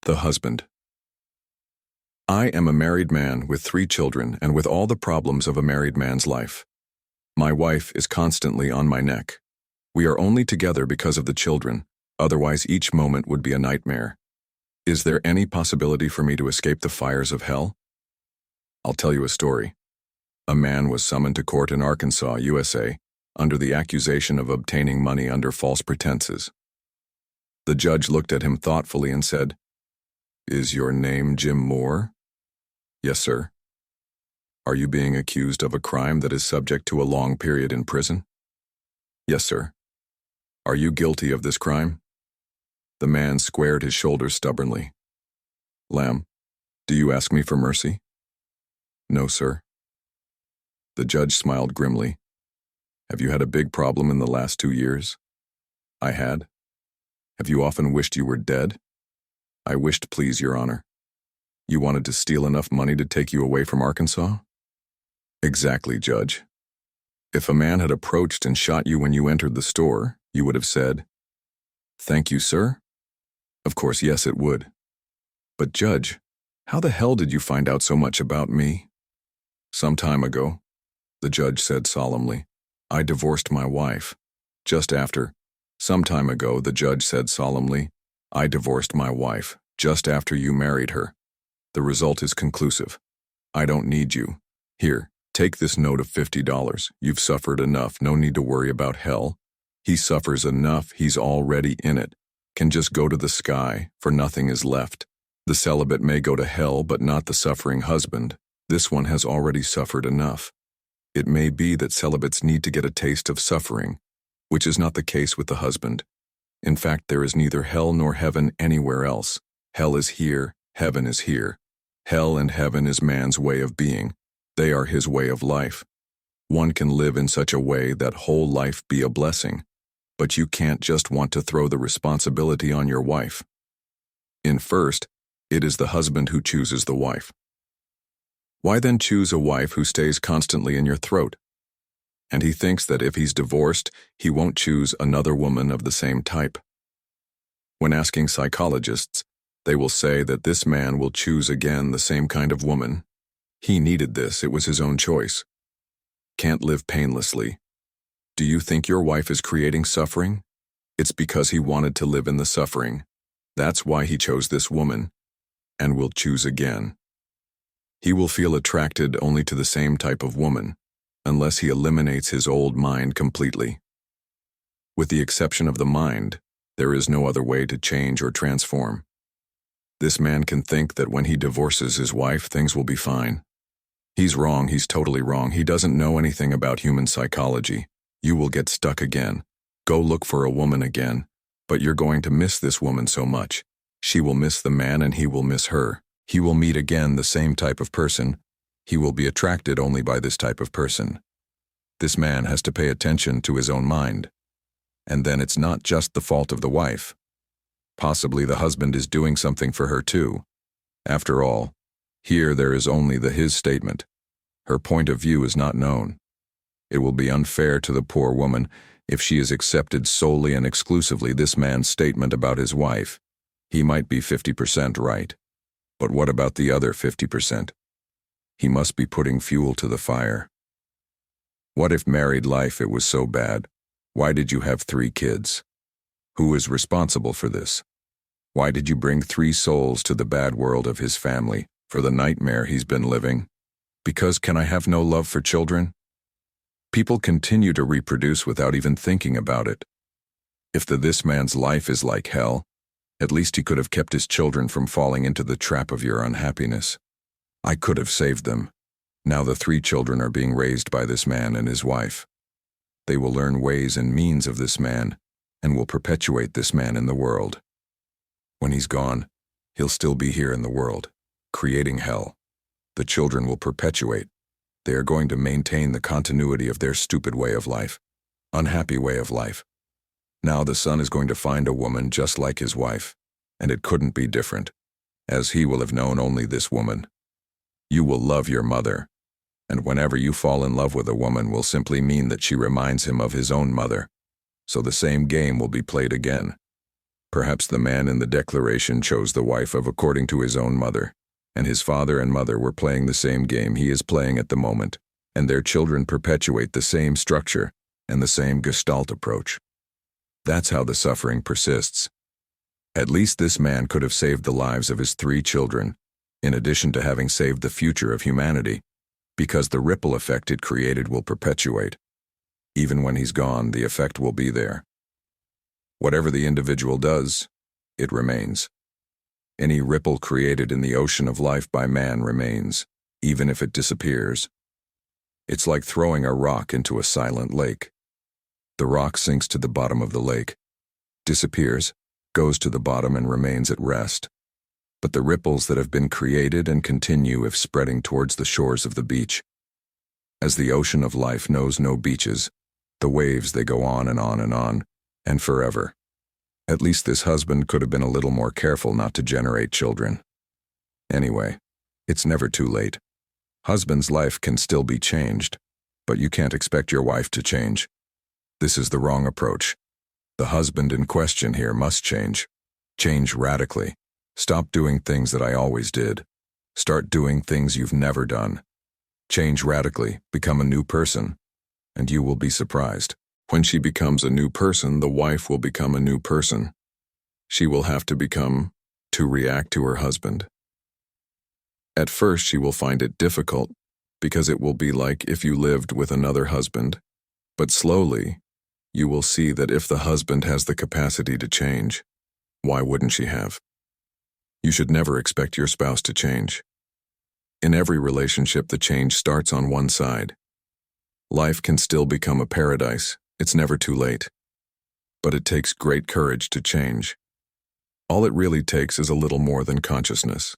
The husband. I am a married man with 3 children and with all the problems of a married man's life. My wife is constantly on my neck. We are only together because of the children, otherwise each moment would be a nightmare. Is there any possibility for me to escape the fires of hell? I'll tell you a story. A man was summoned to court in Arkansas, USA, under the accusation of obtaining money under false pretenses. The judge looked at him thoughtfully and said, "Is your name Jim Moore?" "Yes, sir." "Are you being accused of a crime that is subject to a long period in prison?" "Yes, sir." "Are you guilty of this crime?" The man squared his shoulders stubbornly. "Lamb, do you ask me for mercy?" "No, sir." The judge smiled grimly. "Have you had a big problem in the last 2 years?" "I had." "Have you often wished you were dead?" "I wished, please, Your Honor." "You wanted to steal enough money to take you away from Arkansas?" "Exactly, Judge. If a man had approached and shot you when you entered the store, you would have said, 'Thank you, sir?' Of course, yes, it would. But Judge, how the hell did you find out so much about me?" "Some time ago," the judge said solemnly, "I divorced my wife. Some time ago, the judge said solemnly, "I divorced my wife, just after you married her. The result is conclusive. I don't need you. Here, take this note of $50. You've suffered enough, no need to worry about hell. He suffers enough, he's already in it. Can just go to the sky, for nothing is left. The celibate may go to hell, but not the suffering husband. This one has already suffered enough. It may be that celibates need to get a taste of suffering, which is not the case with the husband. In fact, there is neither hell nor heaven anywhere else. Hell is here, heaven is here. Hell and heaven is man's way of being. They are his way of life. One can live in such a way that whole life be a blessing, but you can't just want to throw the responsibility on your wife. In first, it is the husband who chooses the wife. Why then choose a wife who stays constantly in your throat? And he thinks that if he's divorced, he won't choose another woman of the same type. When asking psychologists, they will say that this man will choose again the same kind of woman. He needed this, it was his own choice. Can't live painlessly. Do you think your wife is creating suffering? It's because he wanted to live in the suffering. That's why he chose this woman, and will choose again. He will feel attracted only to the same type of woman, unless he eliminates his old mind completely. With the exception of the mind, there is no other way to change or transform. This man can think that when he divorces his wife, things will be fine. He's wrong, he's totally wrong. He doesn't know anything about human psychology. You will get stuck again. Go look for a woman again. But you're going to miss this woman so much. She will miss the man and he will miss her. He will meet again the same type of person. He will be attracted only by this type of person. This man has to pay attention to his own mind. And then it's not just the fault of the wife. Possibly the husband is doing something for her too. After all, here there is only the his statement. Her point of view is not known. It will be unfair to the poor woman if she is accepted solely and exclusively this man's statement about his wife. He might be 50% right. But what about the other 50%? He must be putting fuel to the fire. What if married life it was so bad? Why did you have 3 kids? Who is responsible for this? Why did you bring 3 souls to the bad world of his family, for the nightmare he's been living? Because can I have no love for children? People continue to reproduce without even thinking about it. If this man's life is like hell, at least he could have kept his children from falling into the trap of your unhappiness. I could have saved them. Now the 3 children are being raised by this man and his wife. They will learn ways and means of this man, and will perpetuate this man in the world. When he's gone, he'll still be here in the world, creating hell. The children will perpetuate. They are going to maintain the continuity of their stupid way of life, unhappy way of life. Now the son is going to find a woman just like his wife, and it couldn't be different, as he will have known only this woman. You will love your mother, and whenever you fall in love with a woman will simply mean that she reminds him of his own mother. So the same game will be played again. Perhaps the man in the declaration chose the wife of according to his own mother, and his father and mother were playing the same game he is playing at the moment, and their children perpetuate the same structure and the same Gestalt approach. That's how the suffering persists. At least this man could have saved the lives of his 3 children, in addition to having saved the future of humanity, because the ripple effect it created will perpetuate. Even when he's gone, the effect will be there. Whatever the individual does, it remains. Any ripple created in the ocean of life by man remains, even if it disappears. It's like throwing a rock into a silent lake. The rock sinks to the bottom of the lake, disappears, goes to the bottom and remains at rest. But the ripples that have been created and continue if spreading towards the shores of the beach. As the ocean of life knows no beaches, the waves they go on and on and on, and forever. At least this husband could have been a little more careful not to generate children. Anyway, it's never too late. Husband's life can still be changed, but you can't expect your wife to change. This is the wrong approach. The husband in question here must change. Change radically. Stop doing things that I always did. Start doing things you've never done. Change radically, become a new person, and you will be surprised. When she becomes a new person, the wife will become a new person. She will have to become to react to her husband. At first, she will find it difficult because it will be like if you lived with another husband, but slowly, you will see that if the husband has the capacity to change, why wouldn't she have? You should never expect your spouse to change. In every relationship, the change starts on one side. Life can still become a paradise. It's never too late. But it takes great courage to change. All it really takes is a little more than consciousness.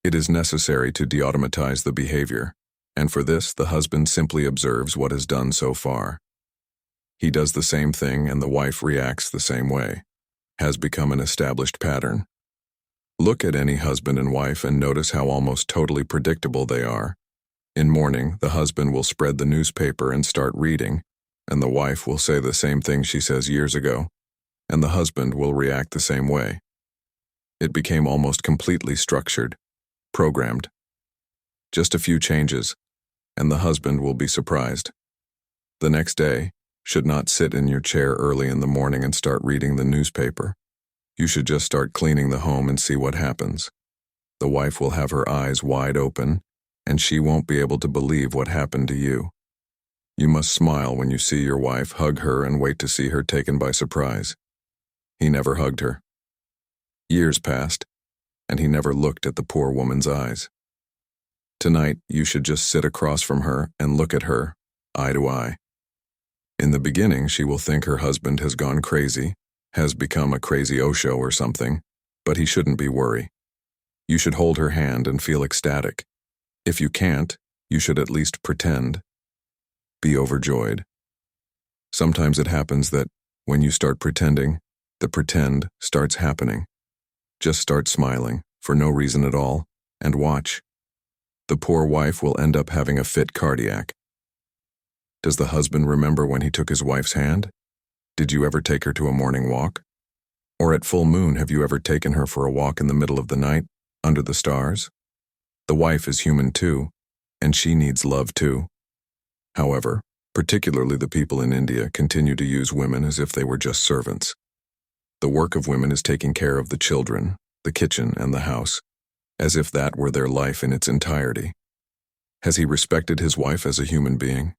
It is necessary to de-automatize the behavior, and for this, the husband simply observes what is done so far. He does the same thing and the wife reacts the same way. Has become an established pattern. Look at any husband and wife and notice how almost totally predictable they are. In morning, the husband will spread the newspaper and start reading, and the wife will say the same thing she says years ago, and the husband will react the same way. It became almost completely structured, programmed. Just a few changes, and the husband will be surprised. The next day, should not sit in your chair early in the morning and start reading the newspaper. You should just start cleaning the home and see what happens. The wife will have her eyes wide open, and she won't be able to believe what happened to you. You must smile when you see your wife, hug her, and wait to see her taken by surprise. He never hugged her. Years passed, and he never looked at the poor woman's eyes. Tonight, you should just sit across from her and look at her, eye to eye. In the beginning, she will think her husband has gone crazy, has become a crazy Osho or something, but he shouldn't be worried. You should hold her hand and feel ecstatic. If you can't, you should at least pretend. Be overjoyed. Sometimes it happens that, when you start pretending, the pretend starts happening. Just start smiling, for no reason at all, and watch. The poor wife will end up having a fit cardiac. Does the husband remember when he took his wife's hand? Did you ever take her to a morning walk? Or at full moon, have you ever taken her for a walk in the middle of the night, under the stars? The wife is human too, and she needs love too. However, particularly the people in India continue to use women as if they were just servants. The work of women is taking care of the children, the kitchen, and the house, as if that were their life in its entirety. Has he respected his wife as a human being?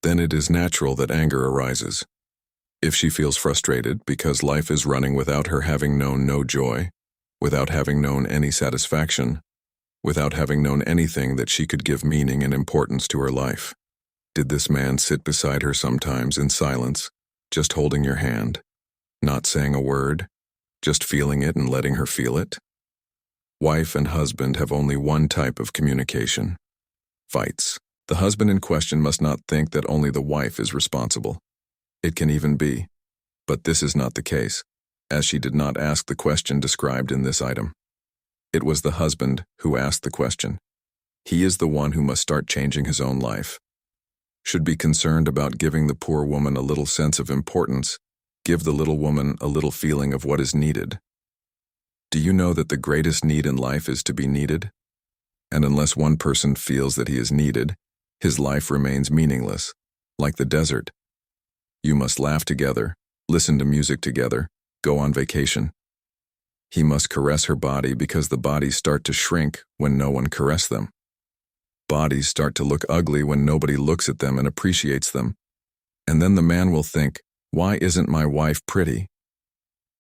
Then it is natural that anger arises. If she feels frustrated because life is running without her having known no joy, without having known any satisfaction, without having known anything that she could give meaning and importance to her life. Did this man sit beside her sometimes in silence, just holding your hand, not saying a word, just feeling it and letting her feel it? Wife and husband have only one type of communication: fights. The husband in question must not think that only the wife is responsible. It can even be, but this is not the case, as she did not ask the question described in this item. It was the husband who asked the question. He is the one who must start changing his own life. Should be concerned about giving the poor woman a little sense of importance, Give the little woman a little feeling of what is needed. Do you know that the greatest need in life is to be needed? And unless one person feels that he is needed, his life remains meaningless, like the desert. You must laugh together, listen to music together, go on vacation. He must caress her body because the bodies start to shrink when no one caresses them. Bodies start to look ugly when nobody looks at them and appreciates them. And then the man will think, why isn't my wife pretty?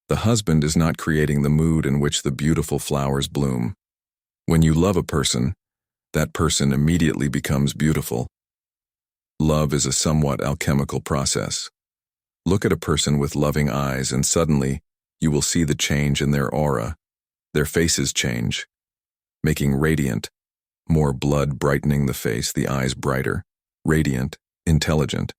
The husband is not creating the mood in which the beautiful flowers bloom. When you love a person, that person immediately becomes beautiful. Love is a somewhat alchemical process. Look at a person with loving eyes and suddenly you will see the change in their aura. Their faces change, making radiant, more blood brightening the face, the eyes brighter, radiant, intelligent,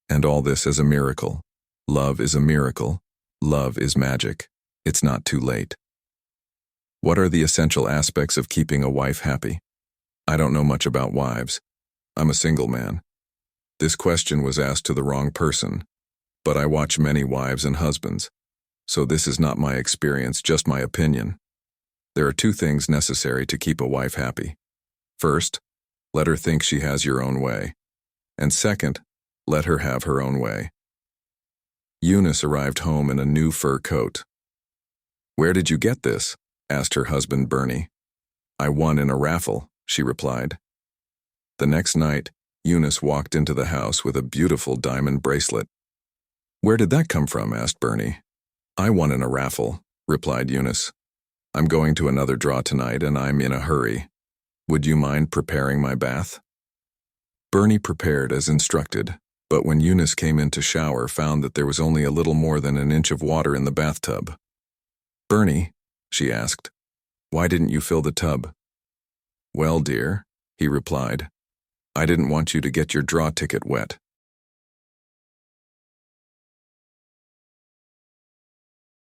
and all this as a miracle. Love is a miracle. Love is magic. It's not too late. What are the essential aspects of keeping a wife happy? I don't know much about wives. I'm a single man. This question was asked to the wrong person, but I watch many wives and husbands, so this is not my experience, just my opinion. There are two things necessary to keep a wife happy. First, let her think she has your own way. And second, let her have her own way. Eunice arrived home in a new fur coat. "Where did you get this?" asked her husband Bernie. "I won in a raffle," she replied. The next night, Eunice walked into the house with a beautiful diamond bracelet. "Where did that come from?" asked Bernie. "I won in a raffle," replied Eunice. "I'm going to another draw tonight and I'm in a hurry. Would you mind preparing my bath?" Bernie prepared as instructed, but when Eunice came in to shower, found that there was only a little more than an inch of water in the bathtub. "Bernie," she asked, "why didn't you fill the tub?" "Well, dear," he replied, "I didn't want you to get your draw ticket wet."